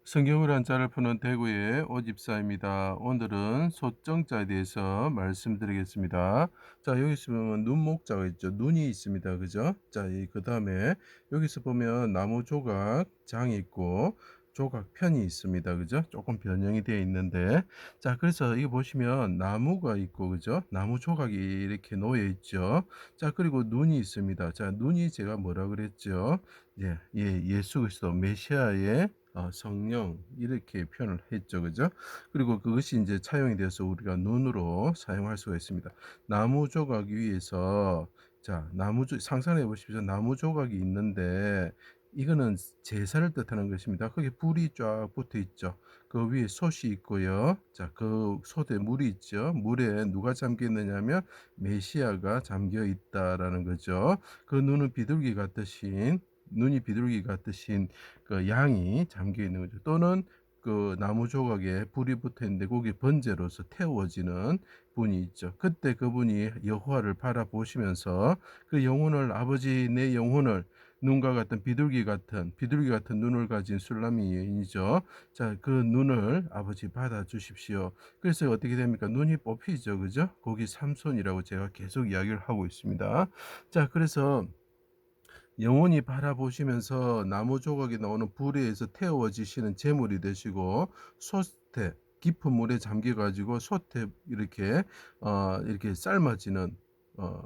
성경을 한자를 푸는 대구의 오집사입니다. 오늘은 소정자에 대해서 말씀드리겠습니다. 자, 여기서 보면 눈목자가 있죠. 눈이 있습니다. 그죠? 자, 그 다음에 여기서 보면 나무 조각 장이 있고 조각 편이 있습니다. 그죠? 조금 변형이 되어 있는데, 자, 그래서 이거 보시면 나무가 있고, 그죠? 나무 조각이 이렇게 놓여 있죠. 자, 그리고 눈이 있습니다. 자, 눈이 제가 뭐라 그랬죠? 예수 그리스도 메시아의 성령 이렇게 표현을 했죠. 그죠? 그리고 그것이 이제 차용이 되어서 우리가 눈으로 사용할 수가 있습니다. 나무 조각 위에서 자, 상상해 보십시오. 나무 조각이 있는데 이거는 제사를 뜻하는 것입니다. 거기 불이 쫙 붙어 있죠. 그 위에 솥이 있고요. 자, 그 솥에 물이 있죠. 물에 누가 잠겨 있느냐면 메시아가 잠겨 있다라는 거죠. 그 눈이 비둘기 같으신 그 양이 잠겨 있는 거죠. 또는 그 나무 조각에 불이 붙어 있는데 거기 번제로서 태워지는 분이 있죠. 그때 그분이 여호와를 바라보시면서 그 영혼을 아버지 내 영혼을 눈과 같은 비둘기 같은 눈을 가진 술람이 여인이죠. 자, 그 눈을 아버지 받아 주십시오. 그래서 어떻게 됩니까? 눈이 뽑히죠. 그죠? 거기 삼손이라고 제가 계속 이야기를 하고 있습니다. 자, 그래서 영원히 바라보시면서 나무 조각이 나오는 불에 의해서 태워지시는 제물이 되시고 솥에 깊은 물에 잠겨 가지고 솥에 이렇게 삶아지는 어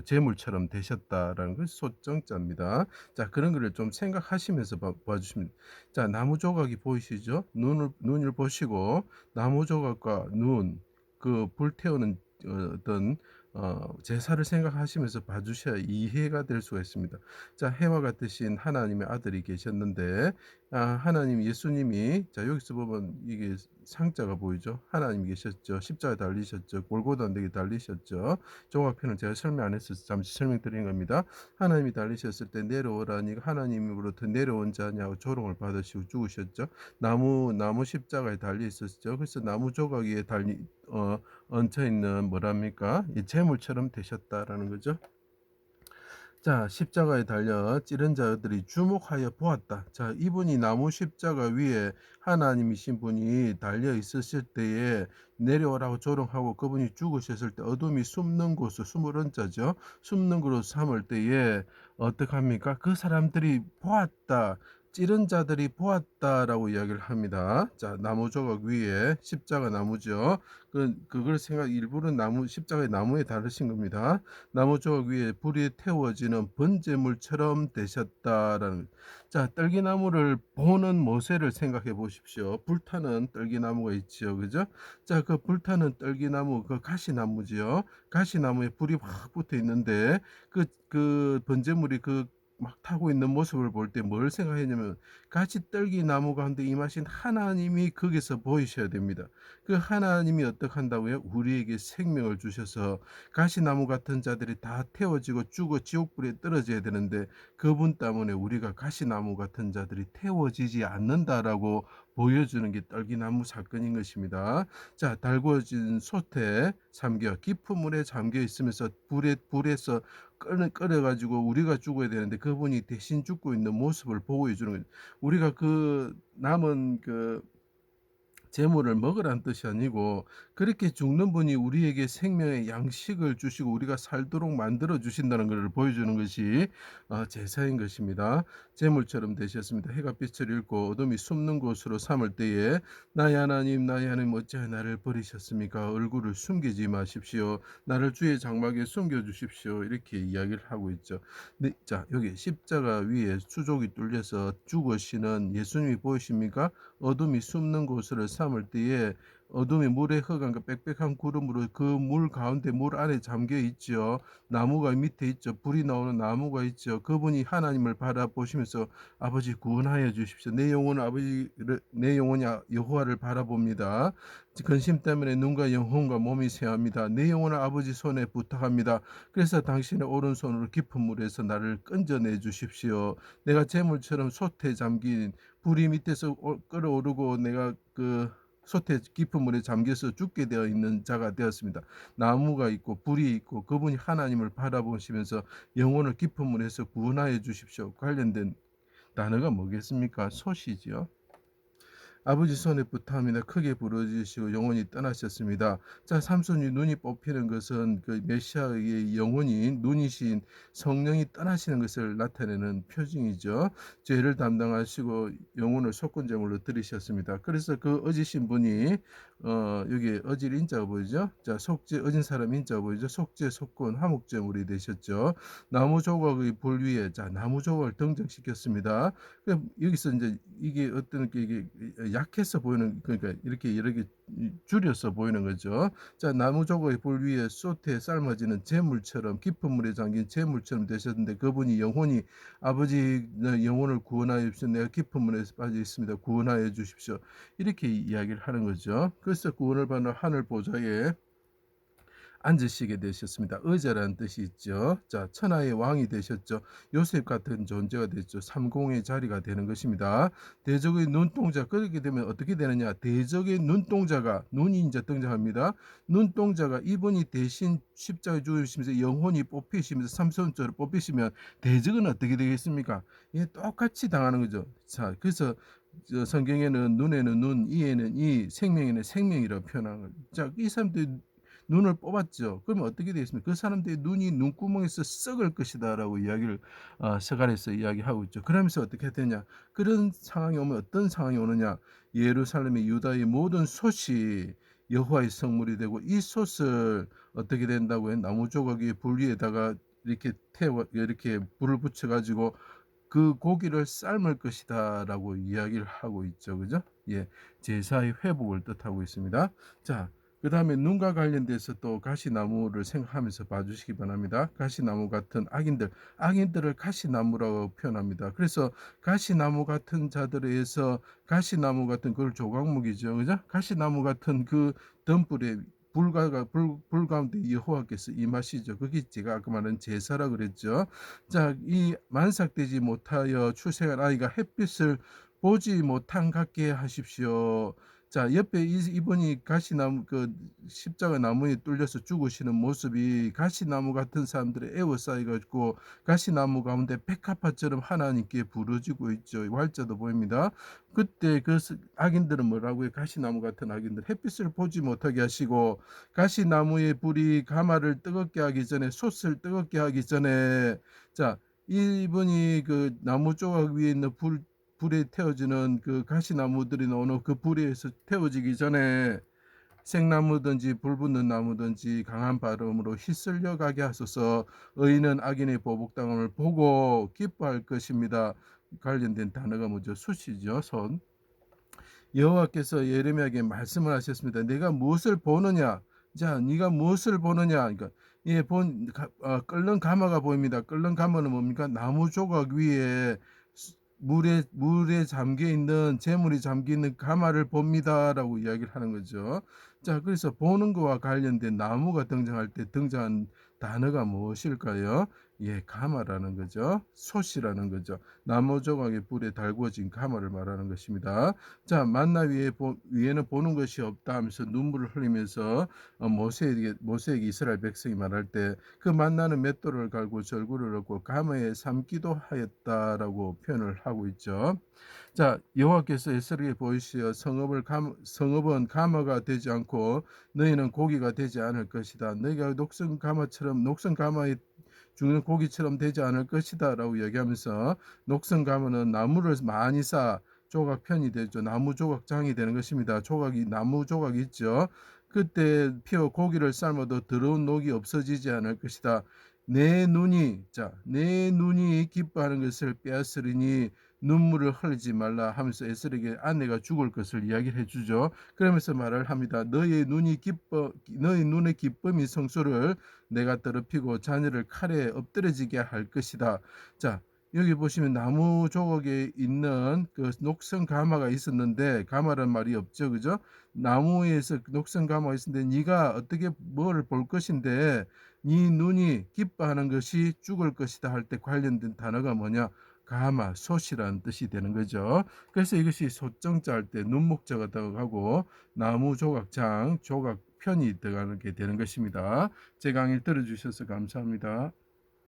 제물처럼 되셨다라는 것이 솥정자입니다. 자, 그런 거를 좀 생각하시면서 봐 주시면 자, 나무 조각이 보이시죠? 눈을 보시고 나무 조각과 눈 그 불태우는 어떤 제사를 생각하시면서 봐주셔야 이해가 될 수가 있습니다. 자, 해와 같으신 하나님의 아들이 계셨는데 하나님 예수님이 자, 여기서 보면 이게 상자가 보이죠? 하나님이 계셨죠. 십자가에 달리셨죠. 골고다 언덕에 달리셨죠. 종합편을 제가 설명 안 했어서 잠시 설명드리는 겁니다. 하나님이 달리셨을 때 내려오라니 하나님으로부터 내려온 자냐고 조롱을 받으시고 죽으셨죠. 나무 십자가에 달려 있었죠. 그래서 나무 조각 위에 얹혀 있는 뭐랍니까? 이 재물처럼 되셨다라는 거죠. 자, 십자가에 달려 찌른 자들이 주목하여 보았다. 자, 이분이 나무 십자가 위에 하나님이신 분이 달려 있으실 때에 내려오라고 조롱하고 그분이 죽으셨을 때 어둠이 숨는 곳을 숨을 자죠. 숨는 곳으로 삼을 때에 어떡합니까? 그 사람들이 보았다. 찌른 자들이 보았다라고 이야기를 합니다. 자, 나무 조각 위에 십자가 나무죠. 그걸 일부는 십자가의 나무에 다르신 겁니다. 나무 조각 위에 불이 태워지는 번제물처럼 되셨다라는. 자, 떨기나무를 보는 모세를 생각해 보십시오. 불타는 떨기나무가 있지요. 그죠? 자, 그 불타는 떨기나무 그 가시나무지요. 가시나무에 불이 확 붙어 있는데 그 번제물이 막 타고 있는 모습을 볼 때 뭘 생각했냐면 같이 떨기 나무 가운데 임하신 하나님이 거기서 보이셔야 됩니다. 그 하나님이 어떻게 한다고요? 우리에게 생명을 주셔서 가시나무 같은 자들이 다 태워지고 죽어 지옥불에 떨어져야 되는데 그분 때문에 우리가 가시나무 같은 자들이 태워지지 않는다라고 보여주는 게 떨기나무 사건인 것입니다. 자, 달구어진 솥에 깊은 물에 잠겨 있으면서 불에서 끓여 가지고 우리가 죽어야 되는데 그분이 대신 죽고 있는 모습을 보여주는 거예요. 우리가 그 남은 재물을 먹으라는 뜻이 아니고 그렇게 죽는 분이 우리에게 생명의 양식을 주시고 우리가 살도록 만들어 주신다는 것을 보여주는 것이 제사인 것입니다. 재물처럼 되셨습니다. 해가 빛을 잃고 어둠이 숨는 곳으로 삼을 때에 나의 하나님 어찌하여 나를 버리셨습니까? 얼굴을 숨기지 마십시오. 나를 주의 장막에 숨겨주십시오. 이렇게 이야기를 하고 있죠. 네, 자, 여기 십자가 위에 수족이 뚫려서 죽으시는 예수님이 보이십니까? 어둠이 숨는 곳으로 삼을 때에 어둠이 물에 흑한 그 빽빽한 구름으로 그 물 가운데 물 안에 잠겨 있죠. 나무가 밑에 있죠. 불이 나오는 나무가 있죠. 그분이 하나님을 바라보시면서 아버지 구원하여 주십시오. 내 영혼이 여호와를 바라봅니다. 근심 때문에 눈과 영혼과 몸이 쇠합니다. 내 영혼을 아버지 손에 부탁합니다. 그래서 당신의 오른손으로 깊은 물에서 나를 건져내 주십시오. 내가 재물처럼 솥에 잠긴 불이 밑에서 끓어오르고 내가 그 솥에 깊은 물에 잠겨서 죽게 되어 있는 자가 되었습니다. 나무가 있고 불이 있고 그분이 하나님을 바라보시면서 영혼을 깊은 물에서 구원하여 주십시오. 관련된 단어가 뭐겠습니까? 솥이지요. 아버지 손에 붙합니다. 크게 부르짖으시고 영혼이 떠나셨습니다. 자, 삼손이 눈이 뽑히는 것은 그 메시아의 영혼이 눈이신 성령이 떠나시는 것을 나타내는 표징이죠. 죄를 담당하시고 영혼을 속건제물로 드리셨습니다. 그래서 그 어지신 분이 여기 어질 인자가 보이죠? 자, 속죄 어진 사람 인자가 보이죠? 속죄 속건 화목제물이 되셨죠. 나무 조각의 불 위에 자, 나무 조각을 등장시켰습니다. 여기서 이제 이게 어떤 게 이게 약해서 보이는, 그러니까 이렇게 줄여서 보이는 거죠. 자, 나무 조각의 불 위에 솥에 삶아지는 재물처럼 깊은 물에 잠긴 재물처럼 되셨는데 그분이 영혼이 아버지 영혼을 구원하여 주십시오. 내가 깊은 물에서 빠져 있습니다. 구원하여 주십시오. 이렇게 이야기를 하는 거죠. 그래서 구원을 받는 하늘 보좌에 앉으시게 되셨습니다. 의자라는 뜻이 있죠. 자, 천하의 왕이 되셨죠. 요셉 같은 존재가 됐죠. 삼공의 자리가 되는 것입니다. 대적의 눈동자, 그렇게 되면 어떻게 되느냐? 대적의 눈동자가, 눈이 이제 등장합니다. 눈동자가 이분이 대신 십자가에 죽으시면서 영혼이 뽑히시면서 삼손처럼 뽑히시면 대적은 어떻게 되겠습니까? 예, 똑같이 당하는 거죠. 자, 그래서 성경에는 눈에는 눈, 이에는 이, 생명에는 생명이라고 표현한 거죠. 자, 이 사람들이 눈을 뽑았죠. 그러면 어떻게 되겠습니까? 그 사람들의 눈이 눈구멍에서 썩을 것이다라고 이야기를 서간에서 이야기하고 있죠. 그러면서 어떻게 되냐? 그런 상황이 오면 어떤 상황이 오느냐? 예루살렘의 유다의 모든 솥이 여호와의 성물이 되고 이 솥을 어떻게 된다고요? 나무 조각의 불 위에다가 이렇게 태워 이렇게 불을 붙여 가지고 그 고기를 삶을 것이다라고 이야기를 하고 있죠. 그죠? 예. 제사의 회복을 뜻하고 있습니다. 자, 그다음에 눈과 관련돼서 또 가시나무를 생각하면서 봐주시기 바랍니다. 가시나무 같은 악인들을 가시나무라고 표현합니다. 그래서 가시나무 같은 자들에 의해서 가시나무 같은 그걸 조각목이죠, 그죠? 가시나무 같은 그 덤불에 불 가운데 여호와께서 임하시죠. 그게 제가 아까 말한 제사라 그랬죠. 자, 이 만삭되지 못하여 출생한 아이가 햇빛을 보지 못한 같게 하십시오. 자, 옆에 이분이 가시나무 그 십자가 나무에 뚫려서 죽으시는 모습이 가시나무 같은 사람들의 에워싸여 가지고 가시나무 가운데 백합화처럼 하나님께 부르짖고 있죠. 활자도 보입니다. 그때 그 악인들은 뭐라고요? 가시나무 같은 악인들 햇빛을 보지 못하게 하시고 가시나무의 불이 가마를 뜨겁게 하기 전에 솥을 뜨겁게 하기 전에 자, 이분이 그 나무 조각 위에 있는 불에 태워지는 그 가시나무들이 나오는 그 불에서 태워지기 전에 생나무든지 불 붙는 나무든지 강한 바람으로 휩쓸려 가게 하소서. 의인은 악인의 보복당함을 보고 기뻐할 것입니다. 관련된 단어가 뭐죠? 숫이죠. 손. 여호와께서 예레미야에게 말씀을 하셨습니다. 내가 무엇을 보느냐? 자, 네가 무엇을 보느냐? 그러니까 예, 끓는 가마가 보입니다. 끓는 가마는 뭡니까? 나무 조각 위에 물에 잠겨 있는 재물이 잠겨 있는 가마를 봅니다라고 이야기를 하는 거죠. 자, 그래서 보는 거와 관련된 나무가 등장할 때 등장한 단어가 무엇일까요? 예, 가마라는 거죠. 솥이라는 거죠. 나무 조각의 불에 달구어진 가마를 말하는 것입니다. 자, 만나 위에는 보는 것이 없다 하면서 눈물을 흘리면서 모세에게 이스라엘 백성이 말할 때 그 만나는 맷돌을 갈고 절구를 얻고 가마에 삼기도 하였다라고 표현을 하고 있죠. 자, 여호와께서 에스겔에게 보이시어 성읍은 가마가 되지 않고 너희는 고기가 되지 않을 것이다. 너희가 녹슨 가마에 죽는 고기처럼 되지 않을 것이다라고 얘기하면서 녹슨 가마는 나무를 많이 쌓아 조각 편이 되죠. 나무 조각장이 되는 것입니다. 나무 조각이 있죠. 그때 피어 고기를 삶아도 더러운 녹이 없어지지 않을 것이다. 내 눈이 기뻐하는 것을 빼앗으리니 눈물을 흘리지 말라 하면서 에스겔에게 아내가 죽을 것을 이야기를 해주죠. 그러면서 말을 합니다. 너의 눈의 기쁨이 성소를 내가 더럽히고 자녀를 칼에 엎드려지게 할 것이다. 자, 여기 보시면 나무 조각에 있는 그 녹슨 가마가 있었는데 가마란 말이 없죠, 그죠? 나무에서 녹슨 가마가 있었는데 네가 어떻게 뭐를 볼 것인데 네 눈이 기뻐하는 것이 죽을 것이다 할 때 관련된 단어가 뭐냐? 가마, 솥이라는 뜻이 되는 거죠. 그래서 이것이 솥정자 할 때 눈목자가 들어가고 나무 조각장, 조각 편이 들어가게 되는 것입니다. 제 강의를 들어주셔서 감사합니다.